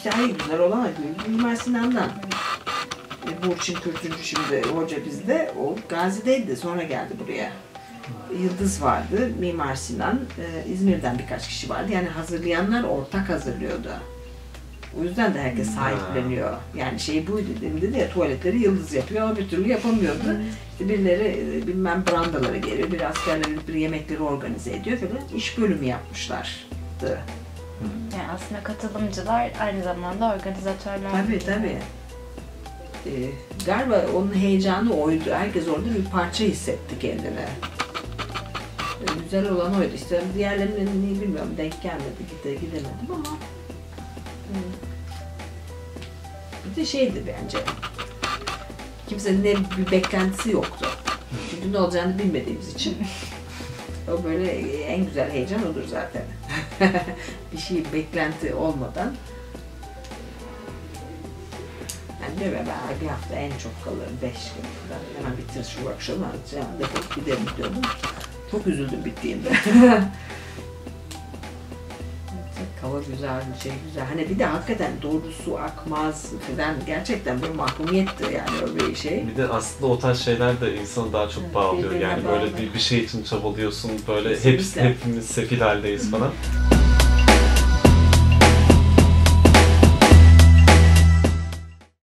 İşte hayır, güzel olan Mimar Sinan'dan. Burçin Kürtüncü şimdi hoca bizde. O Gazi'deydi, sonra geldi buraya. Yıldız vardı, Mimar Sinan, İzmir'den birkaç kişi vardı. Yani hazırlayanlar ortak hazırlıyordu. O yüzden de herkes sahipleniyor. Yani şey buydu dediğimde de tuvaletleri Yıldız yapıyor ama bir türlü yapamıyordu. İşte birileri bilmem brandalara geliyor, bir askerleri bir yemekleri organize ediyor falan. İş bölümü yapmışlardı. Yani aslında katılımcılar aynı zamanda organizatörler. Tabii. Galiba onun heyecanı oydu. Herkes orada bir parça hissetti kendine. Güzel olan oydu. İşte diğerlerinin niye bilmiyorum, denk gelmedi, gidemedim ama bir de şeydi bence, kimsenin ne bir beklentisi yoktu. Çünkü ne olacağını bilmediğimiz için. O böyle en güzel heyecan odur zaten. Bir şey beklenti olmadan. Yani diyor ya, ben bir hafta en çok kalırım, 5 gün. Ben hemen bitir şu akşamı, defolup giderim diyordum. Çok üzüldüm bittiğinde. Hava güzel, şey güzel. Hani bir de hakikaten doğru su akmaz falan. Gerçekten bir mahrumiyetti yani o bir şey. Bir de aslında o tarz şeyler de insanı daha çok bağlıyor. Yani böyle bir şey için çabalıyorsun, böyle hepimiz sefil haldeyiz falan.